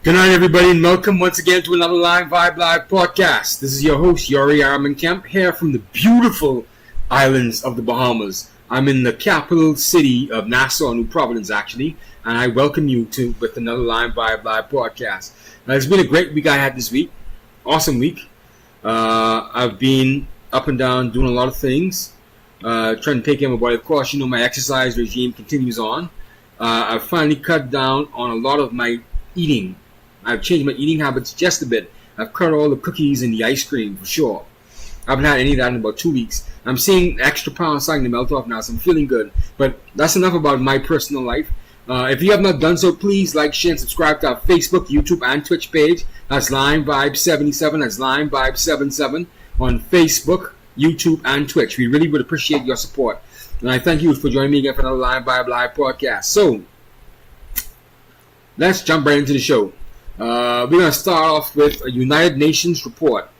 Good night, everybody, and welcome once again to another Line Vibe Live podcast. This is your host, Yori Araman-Kemp, here from the beautiful islands of the Bahamas. I'm in the capital city of Nassau, New Providence, actually, and I welcome you with another Line Vibe Live podcast. Now, it's been a great week I had this week. Awesome week. I've been up and down doing a lot of things, trying to take care of my body. Of course, you know, my exercise regime continues on. I've finally cut down on a lot of my eating. I've changed my eating habits just a bit. I've cut all the cookies and the ice cream for sure. I haven't had any of that in about 2 weeks. I'm seeing extra pounds starting to melt off now, so I'm feeling good. But that's enough about my personal life. If you have not done so, please like, share, and subscribe to our Facebook, YouTube, and Twitch page. That's Line Vibe 77. That's Line Vibe 77 on Facebook, YouTube, and Twitch. We really would appreciate your support. And I thank you for joining me again for another Line Vibe Live podcast. So, let's jump right into the show. We're going to start off with a United Nations report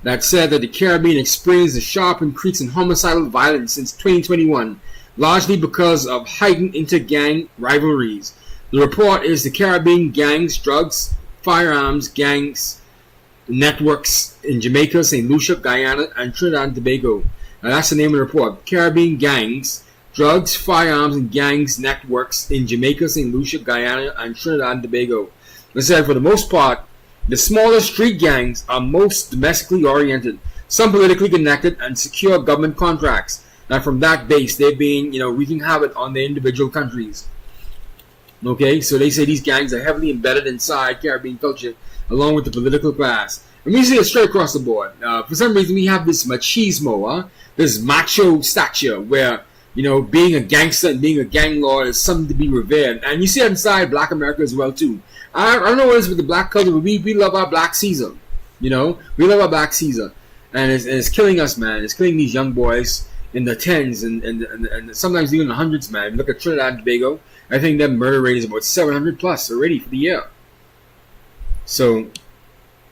that said that the Caribbean experienced a sharp increase in homicidal violence since 2021, largely because of heightened inter-gang rivalries. The report is the Caribbean gangs, drugs, firearms, gangs, networks in Jamaica, St. Lucia, Guyana, and Trinidad and Tobago. Now, that's the name of the report. Caribbean gangs, drugs, firearms, and gangs networks in Jamaica, St. Lucia, Guyana, and Trinidad and Tobago. They said for the most part, the smaller street gangs are most domestically oriented, some politically connected, and secure government contracts. And from that base, they've been, wreaking havoc on their individual countries. Okay, so they say these gangs are heavily embedded inside Caribbean culture, along with the political class. And we see it straight across the board. For some reason, we have this machismo, this macho stature, where being a gangster and being a gang lord is something to be revered. And you see it inside Black America as well, too. I don't know what it is with the black culture, but we love our Black Caesar. We love our Black Caesar. And it's killing us, man. It's killing these young boys in the tens and sometimes even the hundreds, man. Look at Trinidad and Tobago. I think their murder rate is about 700 plus already for the year. So,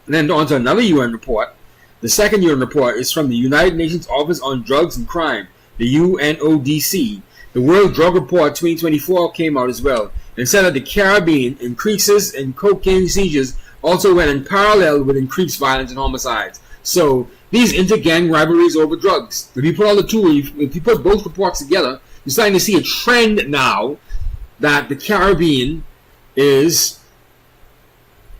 then on to another UN report. The second UN report is from the United Nations Office on Drugs and Crime, the UNODC. The World Drug Report 2024 came out as well and said that the Caribbean increases in cocaine seizures also went in parallel with increased violence and homicides. So these inter-gang rivalries over drugs. If you put all the two, if you put both reports together, you're starting to see a trend now that the Caribbean is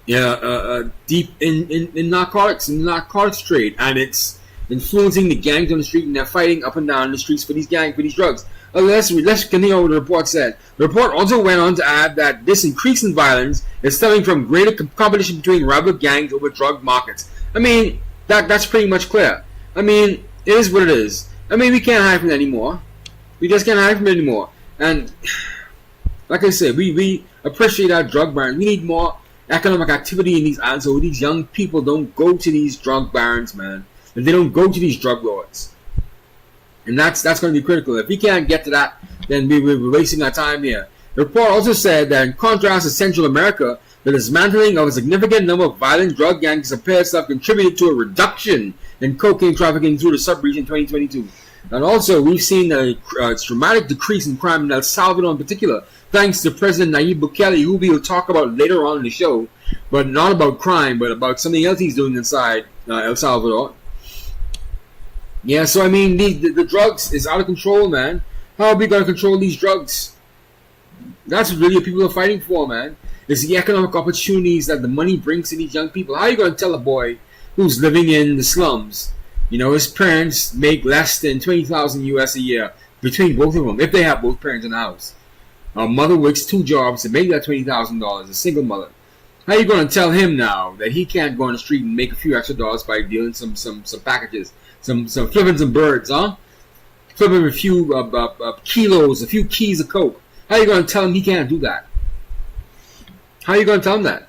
deep in narcotics, in the narcotics trade, and it's influencing the gangs on the street, and they're fighting up and down the streets for these drugs. Let's continue what the report said. The report also went on to add that this increase in violence is stemming from greater competition between rival gangs over drug markets. I mean, that's pretty much clear. I mean, it is what it is. I mean, we can't hide from it anymore. We just can't hide from it anymore. And like I said, we appreciate our drug barons. We need more economic activity in these islands, so these young people don't go to these drug barons, man. And they don't go to these drug lords. And that's going to be critical. If we can't get to that, then we're wasting our time here. The report also said that in contrast to Central America, the dismantling of a significant number of violent drug gangs appears to have contributed to a reduction in cocaine trafficking through the sub-region in 2022. And also, we've seen a dramatic decrease in crime in El Salvador in particular, thanks to President Nayib Bukele, who we will talk about later on in the show, but not about crime, but about something else he's doing inside El Salvador. Yeah, so I mean, the drugs is out of control, man. How are we going to control these drugs? That's what really what people are fighting for, man. It's the economic opportunities that the money brings to these young people. How are you going to tell a boy who's living in the slums, you know, his parents make less than 20,000 US a year between both of them, if they have both parents in the house? A mother works 2 jobs to make that $20,000, a single mother. How are you going to tell him now that he can't go on the street and make a few extra dollars by dealing some packages, some flipping some birds, huh? Flipping a few kilos, a few keys of coke. How are you going to tell him he can't do that? How are you going to tell him that?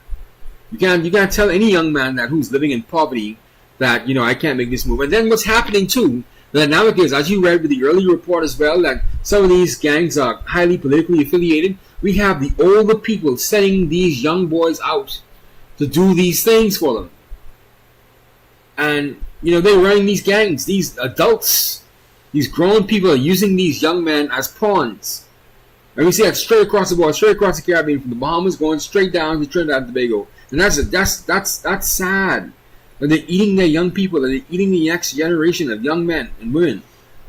You can't tell any young man that who's living in poverty that, you know, I can't make this move. And then what's happening too, the dynamic is, as you read with the earlier report as well, that some of these gangs are highly politically affiliated. We have the older people sending these young boys out to do these things for them. And, you know, they're running these gangs. These adults, these grown people are using these young men as pawns. And we see that straight across the board, straight across the Caribbean, from the Bahamas going straight down to Trinidad and Tobago. And that's sad. That they're eating their young people, that they're eating the next generation of young men and women.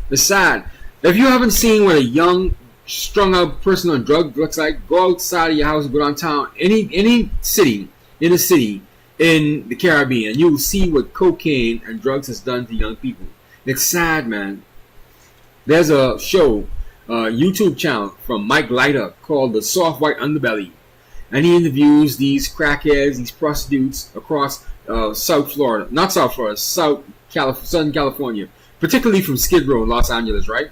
It's sad. If you haven't seen what a young, strung out person on drugs looks like, go outside of your house and go downtown, any city, in a city in the Caribbean, and you will see what cocaine and drugs has done to young people. It's sad, man. There's a show, YouTube channel from Mike Leiter called The Soft White Underbelly. And he interviews these crackheads, these prostitutes across South Florida. Not South Florida, Southern California. Particularly from Skid Row in Los Angeles, right?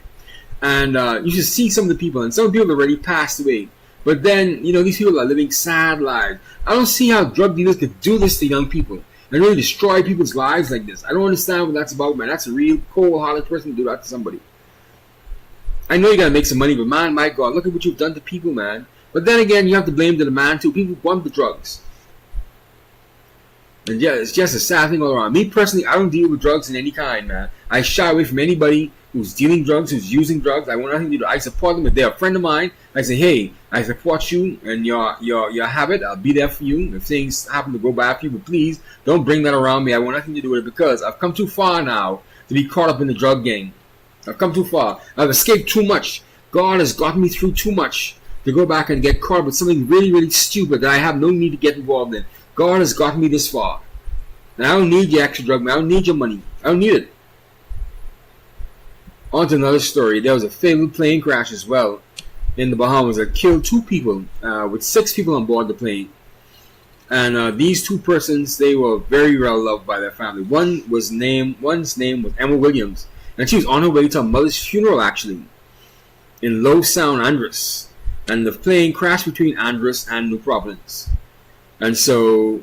And you should see some of the people. And some people already passed away. But then, you know, these people are living sad lives. I don't see how drug dealers could do this to young people and really destroy people's lives like this. I don't understand what that's about, man. That's a real cold-hearted person to do that to somebody. I know you gotta make some money, but man, my God, look at what you've done to people, man. But then again, you have to blame the man too. People want the drugs. And yeah, it's just a sad thing all around. Me personally, I don't deal with drugs in any kind, man. I shy away from anybody who's dealing drugs, who's using drugs. I want nothing to do. I support them. If they're a friend of mine, I say, hey, I support you and your habit. I'll be there for you if things happen to go bad for you. But please, don't bring that around me. I want nothing to do with it because I've come too far now to be caught up in the drug gang. I've come too far. I've escaped too much. God has gotten me through too much to go back and get caught up with something really, really stupid that I have no need to get involved in. God has gotten me this far. And I don't need your extra drug, man. I don't need your money. I don't need it. On to another story. There was a fatal plane crash as well in the Bahamas that killed 2 people with 6 people on board the plane. And these 2 persons, they were very well loved by their family. One's name was Emma Williams. And she was on her way to her mother's funeral, actually, in Low Sound, Andros. And the plane crashed between Andros and New Providence. And so,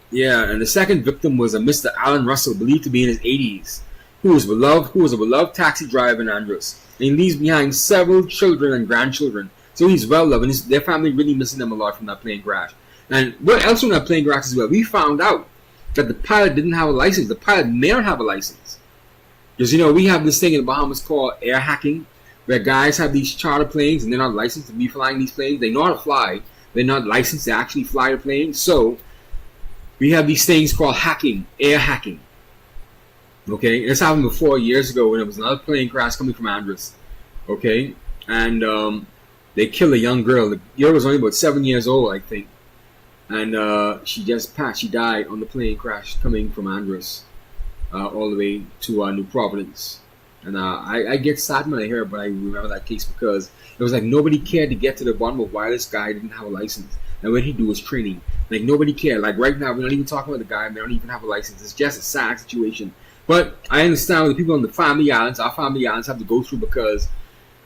yeah, and the second victim was a Mr. Alan Russell, believed to be in his 80s, who was a beloved taxi driver in Andros. And he leaves behind several children and grandchildren. So he's well loved, and their family really missing them a lot from that plane crash. And what else from that plane crash as well? We found out that the pilot didn't have a license. The pilot may not have a license. Because, you know, we have this thing in the Bahamas called air hacking, where guys have these charter planes and they're not licensed to be flying these planes. They know how to fly. They're not licensed to actually fly the plane. So we have these things called hacking, air hacking. Okay, this happened before years ago when there was another plane crash coming from Andros. Okay, and they killed a young girl. The girl was only about 7 years old, I think. And she just passed. She died on the plane crash coming from Andros all the way to New Providence. And I get sad when I hear it, but I remember that case because it was like nobody cared to get to the bottom of why this guy didn't have a license. And what he do was training. Like nobody cared. Like right now, we're not even talking about the guy. They don't even have a license. It's just a sad situation. But I understand what the people on the family islands, our family islands, have to go through because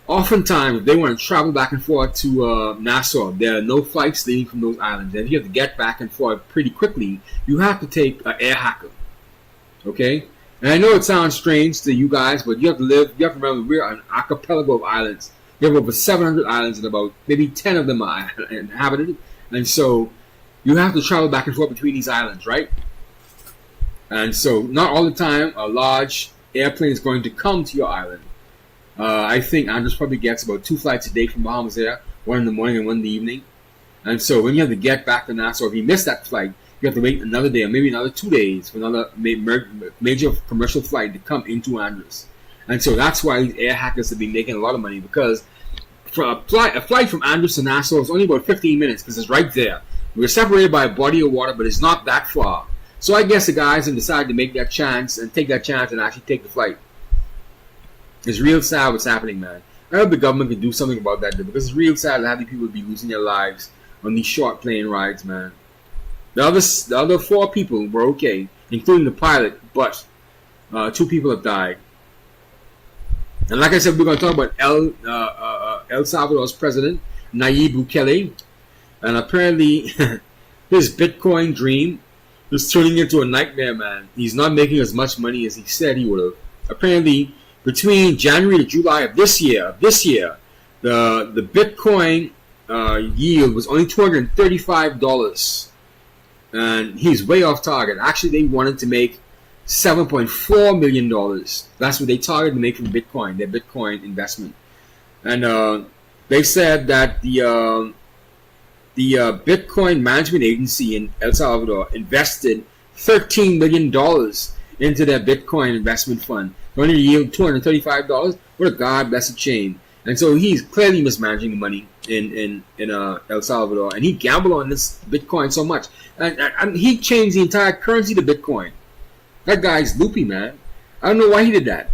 Oftentimes, if they want to travel back and forth to Nassau, there are no flights leaving from those islands. And if you have to get back and forth pretty quickly, you have to take an air hacker. Okay? And I know it sounds strange to you guys, but you have to remember, we're an archipelago of islands. We have over 700 islands, and about maybe 10 of them are inhabited. And so you have to travel back and forth between these islands, right? And so not all the time a large airplane is going to come to your island. I think Andros probably gets about 2 flights a day from Bahamas Air, one in the morning and one in the evening. And so when you have to get back to Nassau, if you miss that flight, you have to wait another day or maybe another 2 days for another major commercial flight to come into Andros. And so that's why these air hackers have been making a lot of money, because for a flight from Andros to Nassau is only about 15 minutes because it's right there. We're separated by a body of water, but it's not that far. So I guess the guys have decided to take that chance and actually take the flight. It's real sad what's happening, man. I hope the government can do something about that, because it's real sad to have these people be losing their lives on these short plane rides, man. The other 4 people were okay, including the pilot, but 2 people have died. And like I said, we're going to talk about El Salvador's president, Nayib Bukele. And apparently, his Bitcoin dream is turning into a nightmare, man. He's not making as much money as he said he would have. Apparently, between January to July of this year, the Bitcoin yield was only $235. And he's way off target. Actually, they wanted to make $7.4 million. That's what they targeted to make from Bitcoin, their Bitcoin investment. And they said that the Bitcoin Management Agency in El Salvador invested $13 million into their Bitcoin investment fund. Going to yield $235. What a God-blessed shame. And so he's clearly mismanaging the money in El Salvador. And he gambled on this Bitcoin so much. And he changed the entire currency to Bitcoin. That guy's loopy, man. I don't know why he did that.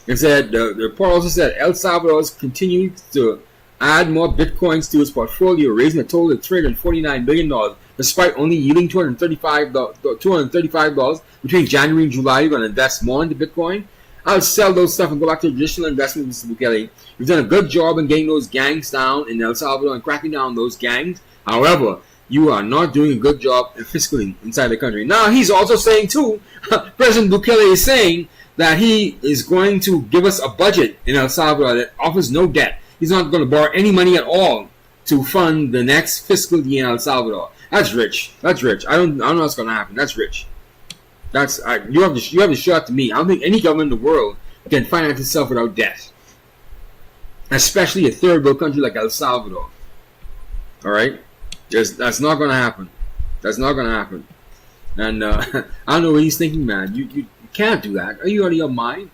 It said, the report also said El Salvador is continuing to add more Bitcoins to its portfolio, raising a total of $349 million, despite only yielding $235 between January and July. You're going to invest more into Bitcoin? I'll sell those stuff and go back to traditional investment, Mr. Bukele. You've done a good job in getting those gangs down in El Salvador and cracking down those gangs. However, you are not doing a good job fiscally inside the country. Now, he's also saying, too, President Bukele is saying that he is going to give us a budget in El Salvador that offers no debt. He's not going to borrow any money at all to fund the next fiscal year in El Salvador. That's rich. That's rich. I don't know what's going to happen. That's rich. You have to show it to me. I don't think any government in the world can finance itself without debt, especially a third world country like El Salvador. All right, that's not going to happen. That's not going to happen. And I don't know what he's thinking, man. You can't do that. Are you out of your mind?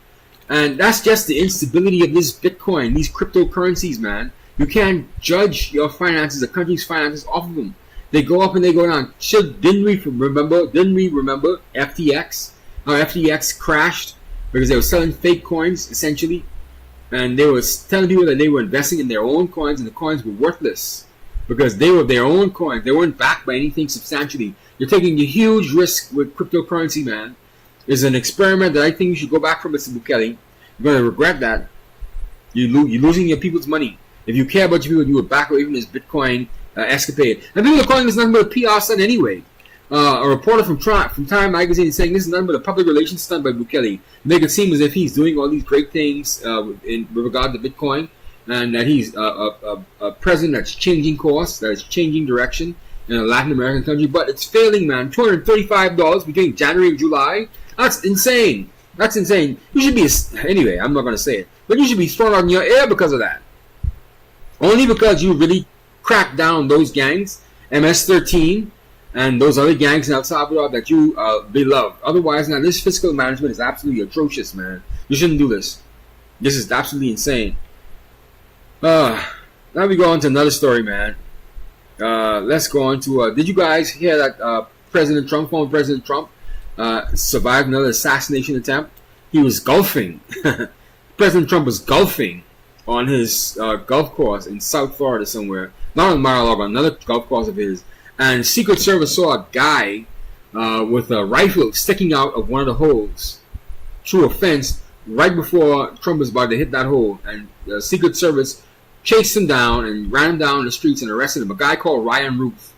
And that's just the instability of this Bitcoin, these cryptocurrencies, man. You can't judge your finances, a country's finances, off of them. They go up and they go down. Didn't we remember FTX? How FTX crashed because they were selling fake coins, essentially. And they were telling people that they were investing in their own coins, and the coins were worthless because they were their own coins. They weren't backed by anything substantially. You're taking a huge risk with cryptocurrency, man. It's an experiment that I think you should go back from, Mr. Bukele. You're going to regret that. You're losing your people's money. If you care about your people, you would back away from this Bitcoin escapade. And people are calling this nothing but a PR stunt anyway. A reporter from Time magazine is saying this is nothing but a public relations stunt by Bukele. Make it seem as if he's doing all these great things with regard to Bitcoin, and that he's a president that's changing course, that is changing direction in a Latin American country. But it's failing, man. $235 between January and July. That's insane. That's insane. You should be anyway. I'm not going to say it, but you should be thrown on your air because of that. Only because you really cracked down those gangs, MS-13, and those other gangs in El Salvador that you beloved. Otherwise, now this fiscal management is absolutely atrocious, man. You shouldn't do this. This is absolutely insane. Now we go on to another story, man. Let's go on to. Did you guys hear that former President Trump, survived another assassination attempt? He was golfing. President Trump was golfing on his golf course in South Florida somewhere. Not on Mar-a-Lago, another golf course of his. And Secret Service saw a guy with a rifle sticking out of one of the holes through a fence right before Trump was about to hit that hole, and the Secret Service chased him down and ran him down the streets and arrested him. A guy called Ryan Roof,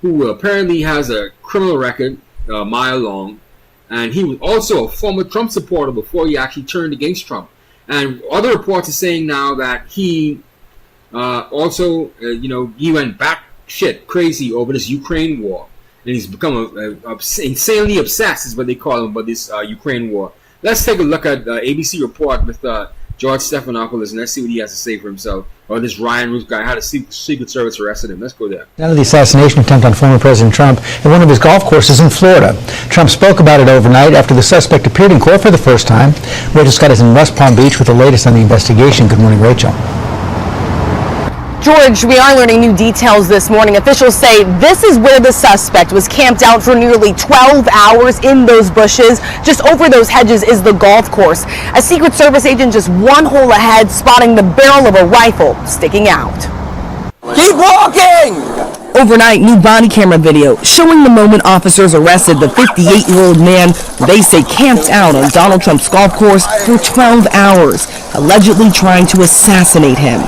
who apparently has a criminal record a mile long, and he was also a former Trump supporter before he actually turned against Trump. And other reports are saying now that he also, he went batshit crazy over this Ukraine war, and he's become insanely obsessed, is what they call him, about this Ukraine war. Let's take a look at the ABC report with George Stephanopoulos, and let's see what he has to say for himself. Or this Ryan Roof guy, how the Secret Service arrested him. Let's go there. Now, the assassination attempt on former President Trump at one of his golf courses in Florida. Trump spoke about it overnight after the suspect appeared in court for the first time. Rachel Scott is in West Palm Beach with the latest on the investigation. Good morning, Rachel. George, we are learning new details this morning. Officials say this is where the suspect was camped out for nearly 12 hours in those bushes. Just over those hedges is the golf course. A Secret Service agent just one hole ahead, spotting the barrel of a rifle sticking out. Keep walking! Overnight, new body camera video showing the moment officers arrested the 58-year-old man they say camped out on Donald Trump's golf course for 12 hours, allegedly trying to assassinate him.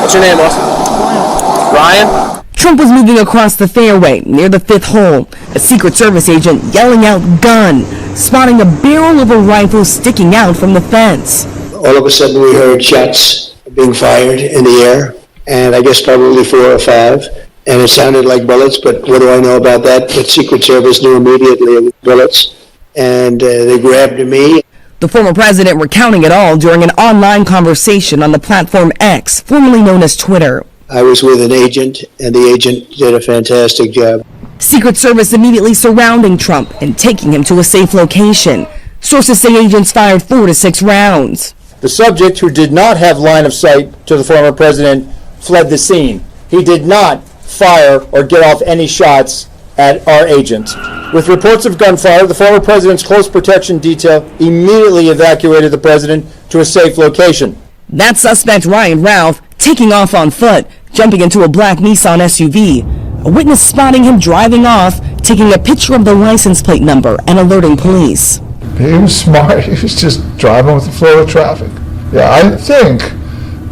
What's your name, boss? Ryan? Trump was moving across the fairway near the fifth hole. A Secret Service agent yelling out "gun," spotting a barrel of a rifle sticking out from the fence. All of a sudden we heard shots being fired in the air, and I guess probably 4 or 5, and it sounded like bullets, but what do I know about that? But Secret Service knew immediately it was bullets, and they grabbed me. The former president recounting it all during an online conversation on the platform X, formerly known as Twitter. I was with an agent, and the agent did a fantastic job. Secret Service immediately surrounding Trump and taking him to a safe location. Sources say agents fired 4 to 6 rounds. The subject, who did not have line of sight to the former president, fled the scene. He did not fire or get off any shots at our agents. With reports of gunfire, the former president's close protection detail immediately evacuated the president to a safe location. That suspect, Ryan Ralph, taking off on foot, jumping into a black Nissan SUV. A witness spotting him driving off, taking a picture of the license plate number and alerting police. He was smart. He was just driving with the flow of traffic. Yeah, I think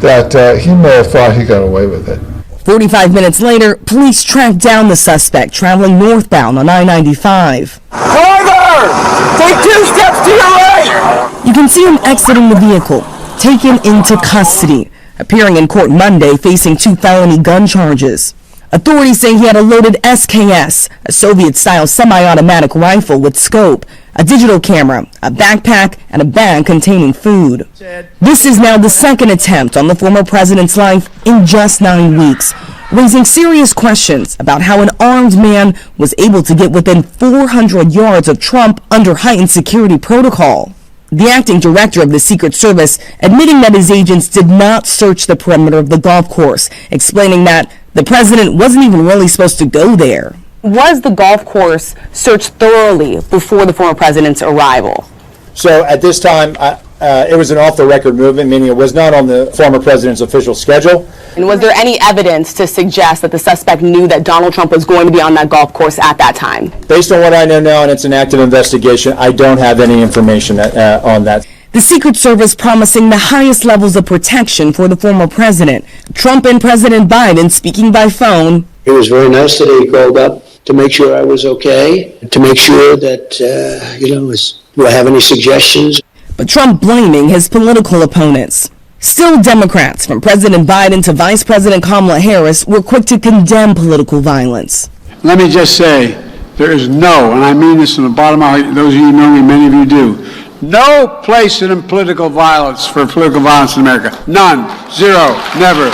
that he may have thought he got away with it. 45 minutes later, police tracked down the suspect traveling northbound on I-95. Driver! Take 2 steps to your right! You can see him exiting the vehicle, taken into custody, appearing in court Monday facing 2 felony gun charges. Authorities say he had a loaded SKS, a Soviet-style semi-automatic rifle with scope, a digital camera, a backpack, and a bag containing food. This is now the second attempt on the former president's life in just 9 weeks, raising serious questions about how an armed man was able to get within 400 yards of Trump under heightened security protocol. The acting director of the Secret Service admitting that his agents did not search the perimeter of the golf course, explaining that the president wasn't even really supposed to go there. Was the golf course searched thoroughly before the former president's arrival? So at this time, it was an off-the-record movement, meaning it was not on the former president's official schedule. And was there any evidence to suggest that the suspect knew that Donald Trump was going to be on that golf course at that time? Based on what I know now, and it's an active investigation, I don't have any information on that. The Secret Service promising the highest levels of protection for the former president. Trump and President Biden speaking by phone. It was very nice that he called up to make sure I was okay, to make sure that, do I have any suggestions? But Trump blaming his political opponents. Still, Democrats, from President Biden to Vice President Kamala Harris, were quick to condemn political violence. Let me just say, there is no, and I mean this from the bottom of my heart, those of you who know me, many of you do, no place in political violence for political violence in America. None. Zero. Never.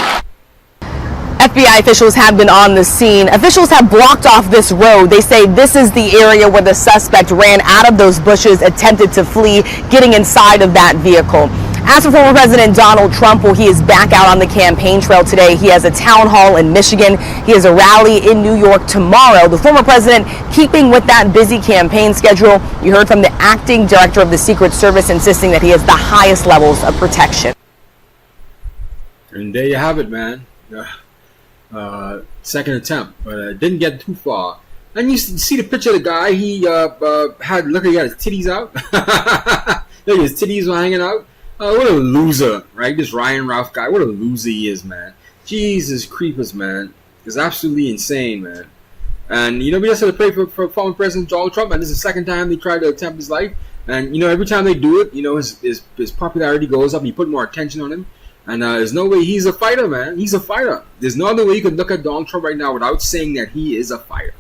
FBI officials have been on the scene. Officials have blocked off this road. They say this is the area where the suspect ran out of those bushes, attempted to flee, getting inside of that vehicle. As for former President Donald Trump, well, he is back out on the campaign trail today. He has a town hall in Michigan. He has a rally in New York tomorrow. The former president keeping with that busy campaign schedule. You heard from the acting director of the Secret Service insisting that he has the highest levels of protection. And there you have it, man. Second attempt, but didn't get too far. And you see the picture of the guy. He had his titties out. Look, his titties were hanging out. What a loser, right? This Ryan Ralph guy, what a loser he is, man. Jesus creepers, man. It's absolutely insane, man. And, we just had to pray for former President Donald Trump, and this is the second time they tried to attempt his life. And, every time they do it, his popularity goes up, you put more attention on him. And there's no way he's a fighter, man. He's a fighter. There's no other way you could look at Donald Trump right now without saying that he is a fighter.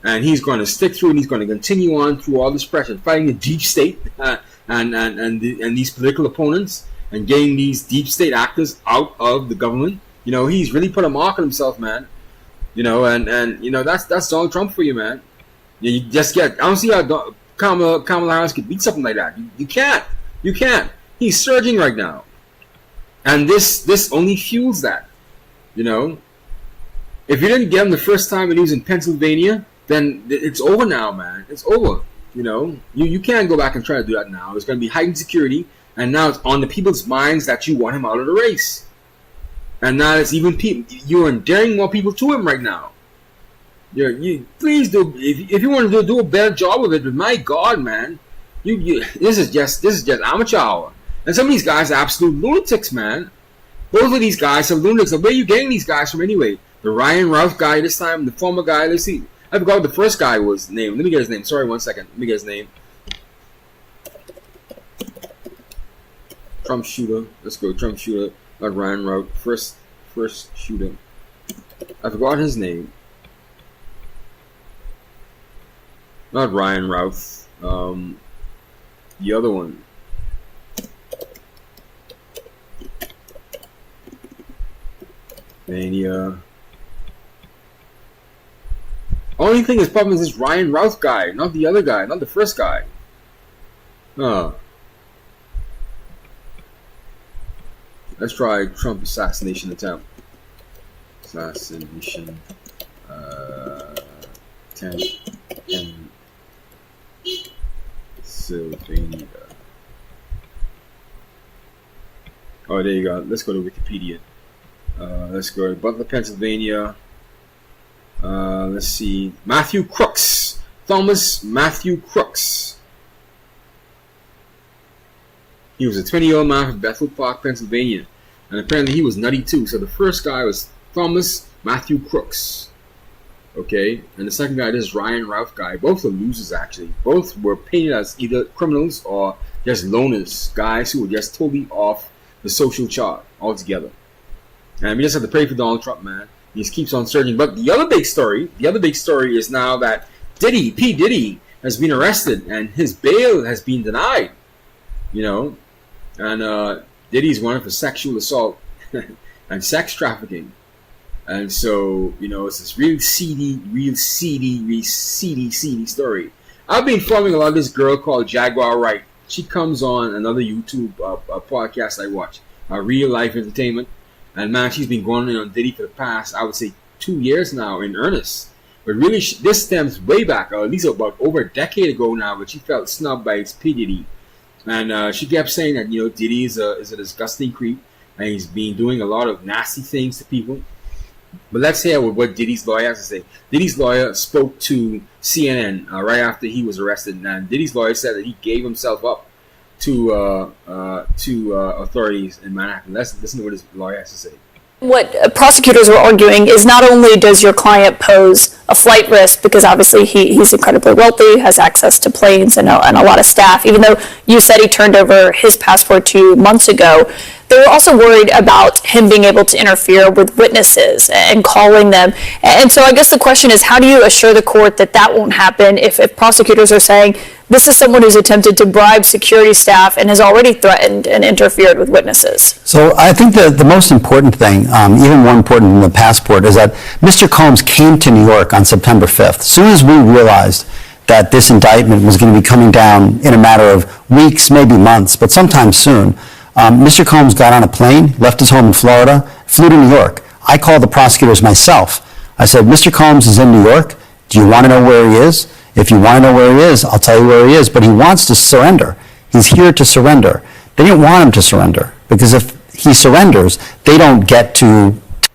And he's going to stick through, and he's going to continue on through all this pressure, fighting the deep state and these political opponents, and getting these deep state actors out of the government. He's really put a mark on himself, man. That's Donald Trump for you, man. You just I don't see how Kamala Harris could beat something like that. You can't. He's surging right now, and this only fuels that. If you didn't get him the first time when he was in Pennsylvania, then it's over now, man. It's over. You can't go back and try to do that now. There's going to be heightened security, and now it's on the people's minds that you want him out of the race. And now it's even people. You're endearing more people to him right now. You please do, if you want to do a better job of it. But my God, man, this is just amateur hour. And some of these guys are absolute lunatics, man. Both of these guys are lunatics. Where are you getting these guys from anyway? The Ryan Ralph guy this time, the former guy. Let's see. I forgot what the first guy was named. Let me get his name. Sorry, 1 second. Let me get his name. Trump shooter. Let's go. Trump shooter. Not Ryan Ralph. First shooter. I forgot his name. Not Ryan Ralph. The other one. Mania. Only thing is problem is this Ryan Ralph guy, not the other guy, not the first guy. Let's try Trump assassination attempt. Assassination attempt in Pennsylvania. Oh, there you go. Let's go to Wikipedia. Let's go to Butler, Pennsylvania. Let's see. Matthew Crooks. Thomas Matthew Crooks. He was a 20-year-old man from Bethel Park, Pennsylvania. And apparently he was nutty too. So the first guy was Thomas Matthew Crooks. Okay? And the second guy, this is Ryan Ralph guy. Both are losers, actually. Both were painted as either criminals or just loners. Guys who were just totally off the social chart altogether. And we just have to pray for Donald Trump, man. He just keeps on surging. But the other big story is now that P. Diddy, has been arrested and his bail has been denied. And Diddy's wanted for sexual assault and sex trafficking. And so, it's this real seedy story. I've been following a lot of this girl called Jaguar Wright. She comes on another YouTube podcast I watch, Real Life Entertainment. And man, she's been going on Diddy for the past, I would say, 2 years now in earnest. But really, this stems way back, or at least about over a decade ago now, but she felt snubbed by P. Diddy. And she kept saying that, Diddy is a disgusting creep, and he's been doing a lot of nasty things to people. But let's hear what Diddy's lawyer has to say. Diddy's lawyer spoke to CNN right after he was arrested, and Diddy's lawyer said that he gave himself up to authorities in Manhattan. Let's listen to what his lawyer has to say. What prosecutors were arguing is not only does your client pose a flight risk, because obviously he's incredibly wealthy, has access to planes and a lot of staff, even though you said he turned over his passport 2 months ago, they were also worried about him being able to interfere with witnesses and calling them. And so I guess the question is, how do you assure the court that won't happen if prosecutors are saying this is someone who's attempted to bribe security staff and has already threatened and interfered with witnesses? So I think the most important thing, even more important than the passport, is that Mr. Combs came to New York on September 5th. As soon as we realized that this indictment was going to be coming down in a matter of weeks, maybe months, but sometime soon, Mr. Combs got on a plane, left his home in Florida, flew to New York. I called the prosecutors myself. I said, Mr. Combs is in New York. Do you want to know where he is? If you want to know where he is, I'll tell you where he is. But he wants to surrender. He's here to surrender. They didn't want him to surrender, because if he surrenders, they don't get to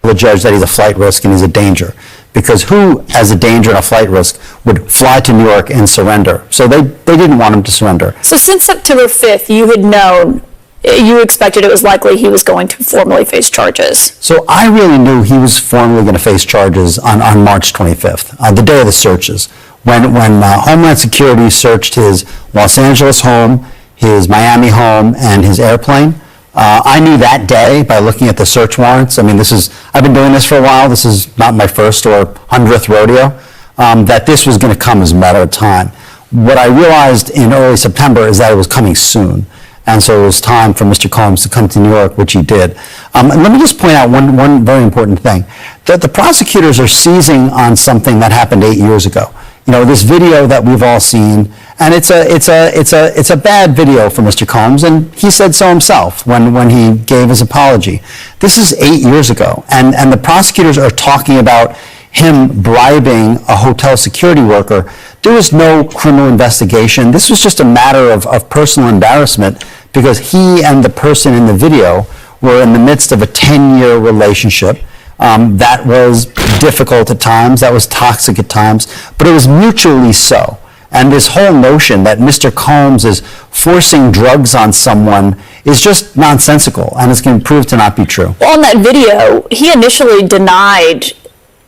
tell the judge that he's a flight risk and he's a danger. because who, as a danger and a flight risk, would fly to New York and surrender? So they didn't want him to surrender. So since September 5th, you had known, you expected it was likely he was going to formally face charges. So I really knew he was formally going to face charges on March 25th, the day of the searches, when Homeland Security searched his Los Angeles home, his Miami home, and his airplane. I knew that day by looking at the search warrants. I mean, I've been doing this for a while. This is not my first or 100th rodeo, that this was going to come as a matter of time. What I realized in early September is that it was coming soon. And so it was time for Mr. Combs to come to New York, which he did. And let me just point out one very important thing, that the prosecutors are seizing on something that happened 8 years ago. You know, this video that we've all seen, and it's a bad video for Mr. Combs, and he said so himself when he gave his apology. This is 8 years ago, and the prosecutors are talking about him bribing a hotel security worker. There was no criminal investigation. This was just a matter of personal embarrassment because he and the person in the video were in the midst of a 10-year relationship that was difficult at times, that was toxic at times, but it was mutually so. And this whole notion that Mr. Combs is forcing drugs on someone is just nonsensical, and it's going to prove to not be true. Well, on that video, he initially denied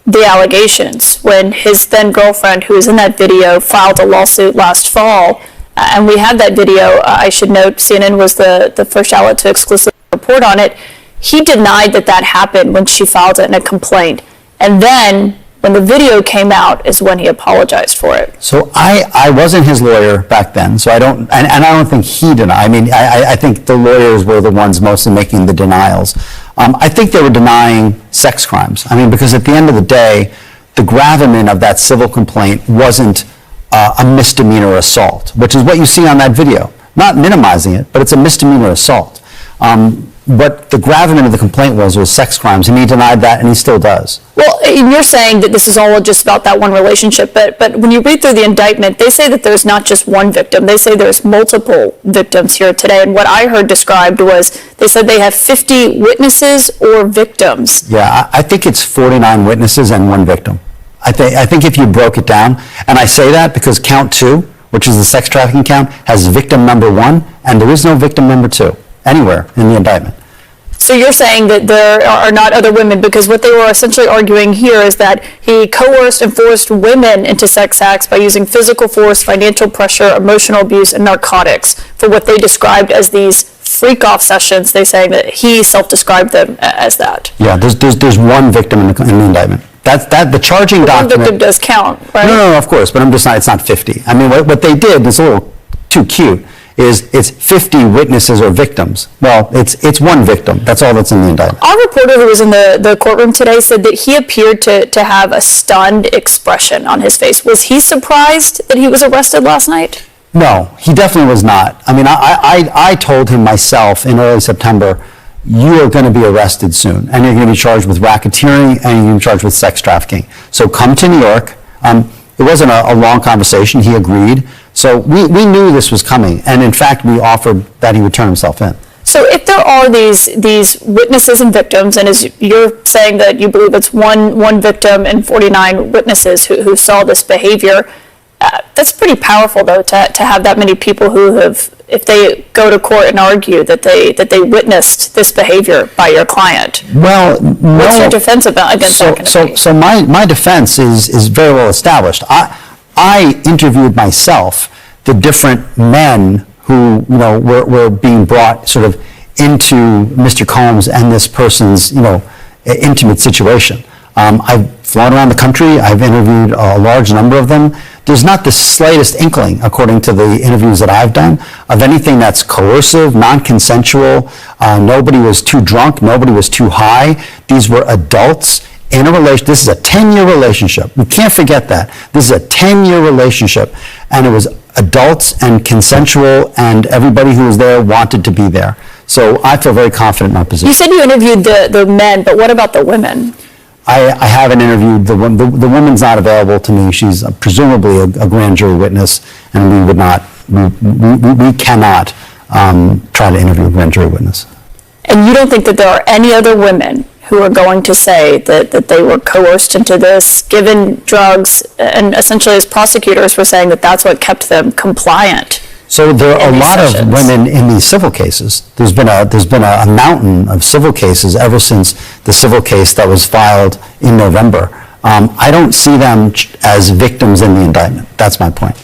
the allegations when his then girlfriend, who was in that video, filed a lawsuit last fall. And we have that video. I should note CNN was the first outlet to exclusively report on it. He denied that happened when she filed it in a complaint. And then when the video came out is when he apologized for it. So I wasn't his lawyer back then, so I don't think he denied. I mean, I think the lawyers were the ones mostly making the denials. I think they were denying sex crimes. I mean, because at the end of the day, the gravamen of that civil complaint wasn't a misdemeanor assault, which is what you see on that video. Not minimizing it, but it's a misdemeanor assault. What the gravamen of the complaint was sex crimes, and he denied that, and he still does. Well, and you're saying that this is all just about that one relationship, but when you read through the indictment, they say that there's not just one victim. They say there's multiple victims here today, and what I heard described was they said they have 50 witnesses or victims. Yeah, I think it's 49 witnesses and one victim. I think if you broke it down, and I say that because count 2, which is the sex trafficking count, has victim number 1, and there is no victim number 2 anywhere in the indictment. So you're saying that there are not other women, because what they were essentially arguing here is that he coerced and forced women into sex acts by using physical force, financial pressure, emotional abuse, and narcotics for what they described as these freak-off sessions. They say that he self-described them as that. Yeah, there's one victim in the indictment. That the charging document. One victim does count, right? No, of course, but I'm just not. It's not 50. I mean, what they did is a little too cute. It's 50 witnesses or victims. Well, it's one victim. That's all that's in the indictment. Our reporter who was in the courtroom today said that he appeared to have a stunned expression on his face. Was he surprised that he was arrested last night? No, he definitely was not. I mean, I told him myself in early September, you are going to be arrested soon, and you're going to be charged with racketeering, and you're going to be charged with sex trafficking. So come to New York. It wasn't a long conversation. He agreed. So we knew this was coming, and in fact, we offered that he would turn himself in. So if there are these witnesses and victims, and as you're saying that you believe it's one victim and 49 witnesses who saw this behavior, that's pretty powerful, though, to have that many people who have, if they go to court and argue that they witnessed this behavior by your client. Well, no. What's your defense against that? So my defense is very well established. I interviewed myself the different men who were being brought sort of into Mr. Combs and this person's intimate situation. I've flown around the country. I've interviewed a large number of them. There's not the slightest inkling, according to the interviews that I've done, of anything that's coercive, non-consensual. Nobody was too drunk. Nobody was too high. These were adults in a relationship. This is a 10-year relationship. We can't forget that. This is a 10-year relationship, and it was adults and consensual, and everybody who was there wanted to be there. So I feel very confident in our position. You said you interviewed the men, but what about the women? I haven't interviewed the woman. The woman's not available to me. She's presumably a grand jury witness, and we would not. We cannot try to interview a grand jury witness. And you don't think that there are any other women who are going to say that they were coerced into this, given drugs, and essentially as prosecutors were saying that that's what kept them compliant. So there are a lot of women in these civil cases. There's been a mountain of civil cases ever since the civil case that was filed in November. I don't see them as victims in the indictment. That's my point.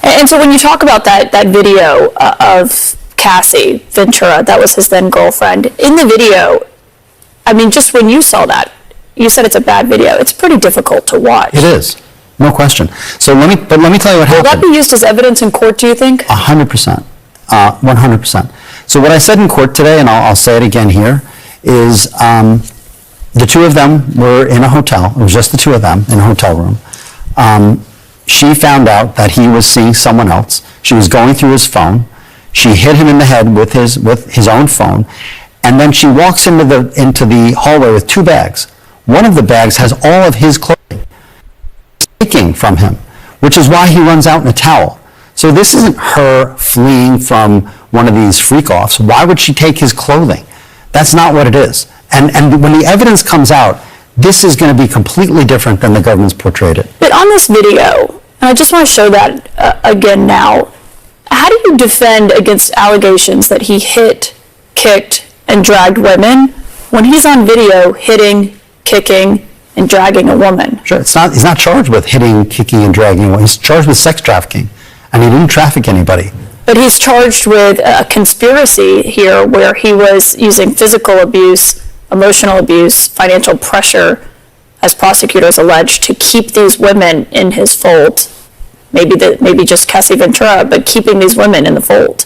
And so when you talk about that video of Cassie Ventura, that was his then girlfriend, in the video, I mean, just when you saw that, you said it's a bad video. It's pretty difficult to watch. It is, no question. So let me tell you what happened. Will that be used as evidence in court, do you think? 100%, 100%. So what I said in court today, and I'll say it again here, is the two of them were in a hotel. It was just the two of them in a hotel room. She found out that he was seeing someone else. She was going through his phone. She hit him in the head with his own phone. And then she walks into the hallway with two bags. One of the bags has all of his clothing taken from him, which is why he runs out in a towel. So this isn't her fleeing from one of these freak-offs. Why would she take his clothing? That's not what it is. And when the evidence comes out, this is going to be completely different than the government's portrayed it. But on this video, and I just want to show that again now, how do you defend against allegations that he hit, kicked, and dragged women when he's on video hitting, kicking, and dragging a woman? Sure, he's not charged with hitting, kicking, and dragging a woman. He's charged with sex trafficking, and he didn't traffic anybody. But he's charged with a conspiracy here where he was using physical abuse, emotional abuse, financial pressure, as prosecutors allege, to keep these women in his fold. Maybe just Cassie Ventura, but keeping these women in the fold.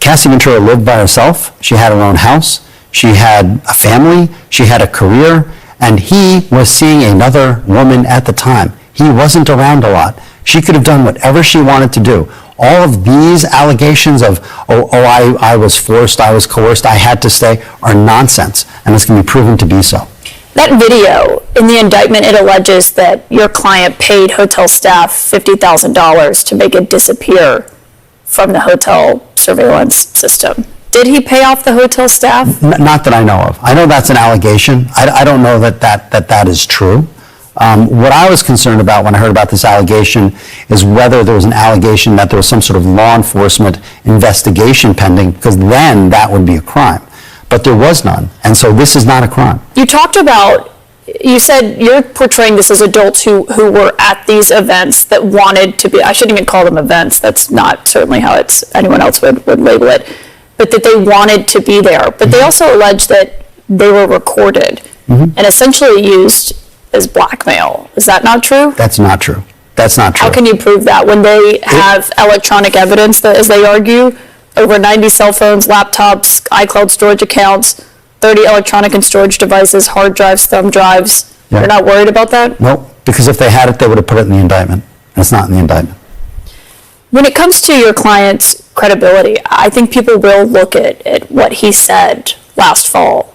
Cassie Ventura lived by herself. She had her own house. She had a family. She had a career. And he was seeing another woman at the time. He wasn't around a lot. She could have done whatever she wanted to do. All of these allegations of, I was forced, I was coerced, I had to stay, are nonsense. And it's going to be proven to be so. That video, in the indictment, it alleges that your client paid hotel staff $50,000 to make it disappear from the hotel surveillance system. Did he pay off the hotel staff? Not that I know of. I know that's an allegation. I don't know that is true. What I was concerned about when I heard about this allegation is whether there was an allegation that there was some sort of law enforcement investigation pending, because then that would be a crime. But there was none, and so this is not a crime. You said you're portraying this as adults who were at these events that wanted to be, I shouldn't even call them events, that's not certainly how anyone else would label it, but that they wanted to be there. But they also allege that they were recorded and essentially used as blackmail. Is that not true? That's not true. That's not true. How can you prove that when they have electronic evidence that, as they argue, over 90 cell phones, laptops, iCloud storage accounts, 30 electronic and storage devices, hard drives, thumb drives? Yeah. You're not worried about that? No, because if they had it, they would have put it in the indictment. And it's not in the indictment. When it comes to your client's credibility, I think people will look at what he said last fall.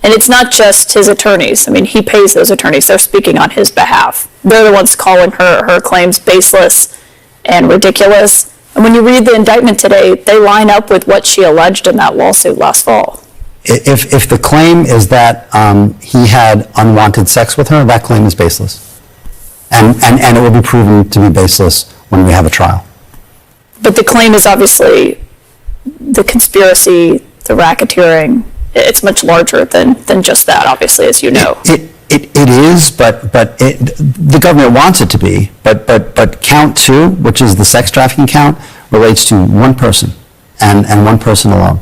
And it's not just his attorneys. I mean, he pays those attorneys. They're speaking on his behalf. They're the ones calling her claims baseless and ridiculous. And when you read the indictment today, they line up with what she alleged in that lawsuit last fall. If the claim is that he had unwanted sex with her, that claim is baseless. And it will be proven to be baseless when we have a trial. But the claim is obviously the conspiracy, the racketeering. It's much larger than just that, obviously, as you know. It is, but the government wants it to be. But count 2, which is the sex trafficking count, relates to one person and one person alone.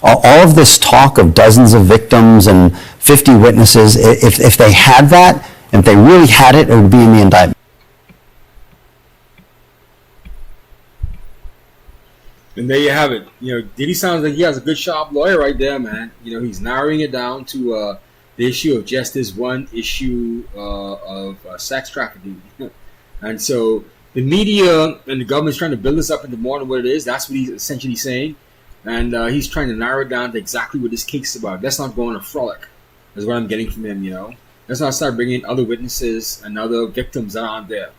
All of this talk of dozens of victims and 50 witnesses, if they had that, if they really had it, it would be in the indictment. And there you have it. Diddy sounds like he has a good sharp lawyer right there, man. He's narrowing it down to the issue of just this one issue of sex trafficking. And so the media and the government's trying to build this up into more than what it is. That's what he's essentially saying. And he's trying to narrow it down to exactly what this case is about. Let's not go on a frolic, is what I'm getting from him, Let's not start bringing in other witnesses and other victims that aren't there.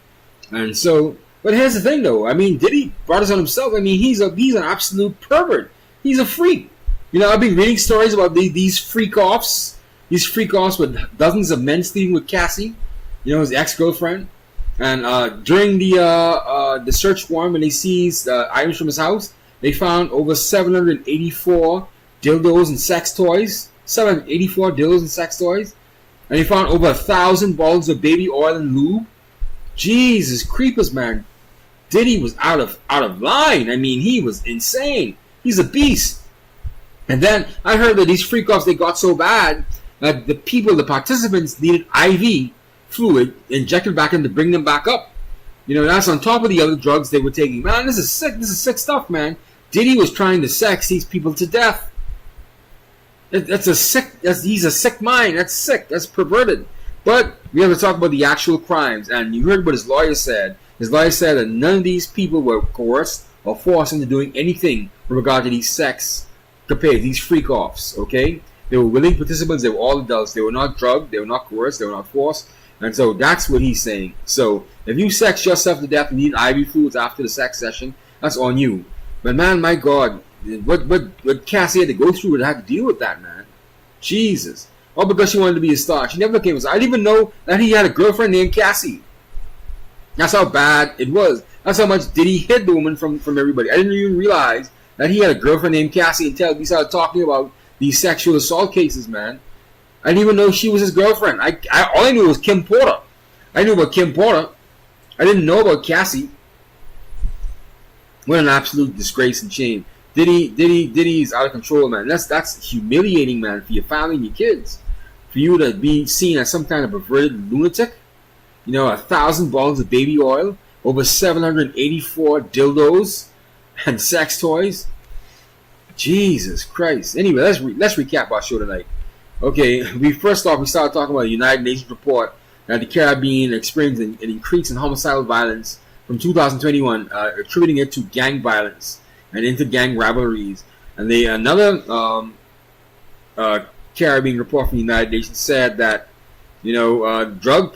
And so, but here's the thing, though. I mean, Diddy brought this on himself. I mean, he's an absolute pervert. He's a freak. I've been reading stories about these freak-offs, these freak-offs with dozens of men sleeping with Cassie, his ex-girlfriend. And during the search warrant, when they seized items from his house, they found over 784 dildos and sex toys. 784 dildos and sex toys. And they found over 1,000 bottles of baby oil and lube. Jesus creepers, man. Diddy was out of line. I mean, he was insane. He's a beast. And then I heard that these freak-offs, they got so bad that the participants needed IV fluid injected back in to bring them back up. That's on top of the other drugs they were taking. Man, this is sick. This is sick stuff, man. Diddy was trying to sex these people to death. He's a sick mind. That's sick. That's perverted. But we have to talk about the actual crimes. And you heard what his lawyer said. His lawyer said that none of these people were coerced or forced into doing anything with regard to these sex capades, these freak-offs, okay? They were willing participants. They were all adults. They were not drugged. They were not coerced. They were not forced. And so that's what he's saying. So if you sex yourself to death and need IV fluids after the sex session, that's on you. But man, my God, what Cassie had to go through and had to deal with that, man. Jesus. All because she wanted to be a star. She never became a star. I didn't even know that he had a girlfriend named Cassie. That's how bad it was. That's how much Diddy hid the woman from everybody. I didn't even realize that he had a girlfriend named Cassie until we started talking about these sexual assault cases, man. I didn't even know she was his girlfriend. All I knew was Kim Porter. I knew about Kim Porter. I didn't know about Cassie. What an absolute disgrace and shame. Diddy is out of control, man. That's humiliating, man, for your family and your kids. For you to be seen as some kind of perverted lunatic. 1,000 bottles of baby oil, over 784 dildos and sex toys. Jesus Christ. Anyway, let's recap our show tonight. Okay, we started talking about the United Nations report that the Caribbean experienced an increase in homicidal violence from 2021, attributing it to gang violence and inter-gang rivalries. And another Caribbean report from the United Nations said that drug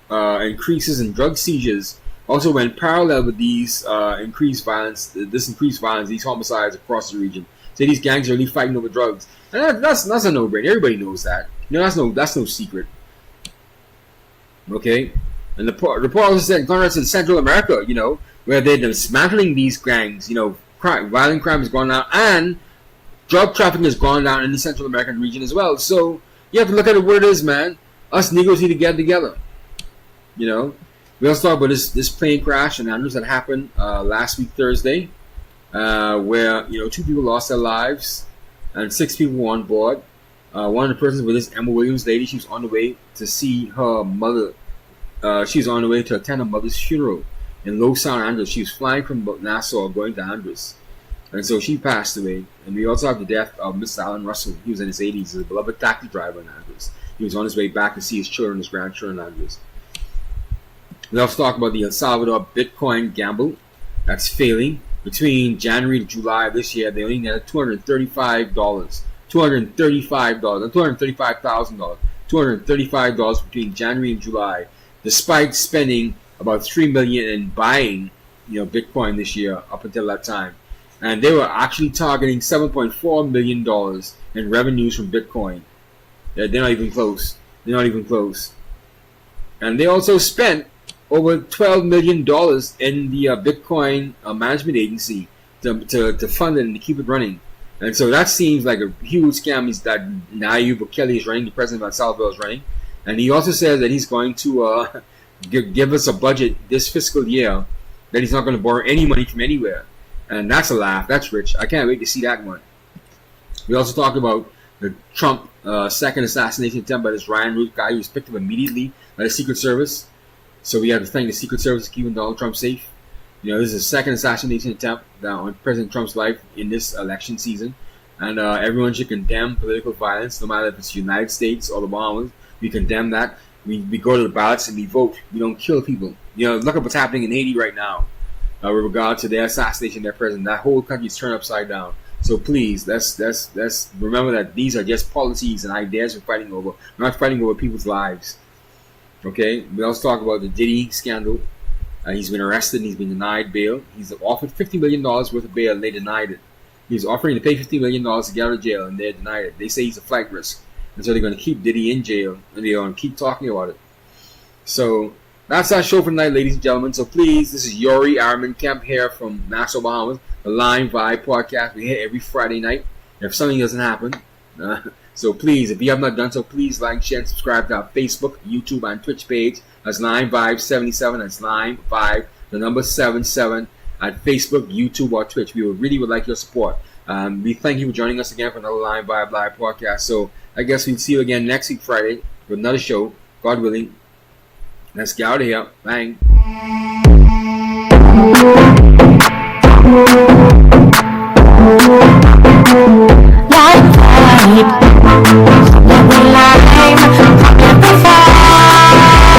increases in drug seizures also went parallel with these increased violence, these homicides across the region. So these gangs are really fighting over drugs. And that's a no-brainer. Everybody knows that. That's no secret. Okay? And the report also said in contrast to Central America, where they're dismantling these gangs, violent crime has gone down, and drug trafficking has gone down in the Central American region as well. So you have to look at it what it is, man. Us Negroes need to get together. We also talk about this plane crash in Andrews that happened last week Thursday, where 2 people lost their lives and 6 people were on board. One of the persons was this Emma Williams lady. She was on the way to see her mother. She was on the way to attend her mother's funeral in Los Angeles. She was flying from Nassau going to Andrews, and so she passed away. And we also have the death of Mr. Alan Russell. He was in his 80s. He was a beloved taxi driver in Andrews. He was on his way back to see his children, his grandchildren in Andrews. We also talk about the El Salvador Bitcoin gamble that's failing. Between January to July of this year, they only netted $235, $235,000 between January and July, despite spending about $3 million in buying, Bitcoin this year up until that time. And they were actually targeting $7.4 million in revenues from Bitcoin. They're not even close. And they also spent over $12 million in the Bitcoin management agency to fund it and to keep it running. And so that seems like a huge scam that Nayib Bukele is running, the president of El Salvador is running. And he also says that he's going to give us a budget this fiscal year that he's not going to borrow any money from anywhere. And that's a laugh. That's rich. I can't wait to see that one. We also talked about the Trump second assassination attempt by this Ryan Root guy who was picked up immediately by the Secret Service. So we have to thank the Secret Service for keeping Donald Trump safe. This is the second assassination attempt on President Trump's life in this election season. And everyone should condemn political violence, no matter if it's the United States or the Bahamas. We condemn that. We go to the ballots and we vote. We don't kill people. Look at what's happening in Haiti right now with regard to their assassination of their president. That whole country's turned upside down. So please, let's remember that these are just policies and ideas we're fighting over. We're not fighting over people's lives. Okay? We also talk about the Diddy scandal. He's been arrested and he's been denied bail. He's offered $50 million worth of bail and they denied it. He was offering to pay $50 million to get out of jail and they denied it. They say he's a flight risk. And so they're going to keep Diddy in jail, and they're going to keep talking about it. So that's our show for tonight, ladies and gentlemen. So please, this is Yori Araman Kemp here from Nassau, Bahamas, the Line Vibe podcast. We're here every Friday night. If something doesn't happen, so please, if you have not done so, please like, share, and subscribe to our Facebook, YouTube, and Twitch page. That's Line Vibe 77. That's Line Vibe, the number 77 at Facebook, YouTube, or Twitch. We would like your support. We thank you for joining us again for another Line Vibe Live podcast. So I guess we'll see you again next week Friday with another show, God willing. Let's get out of here. Bang.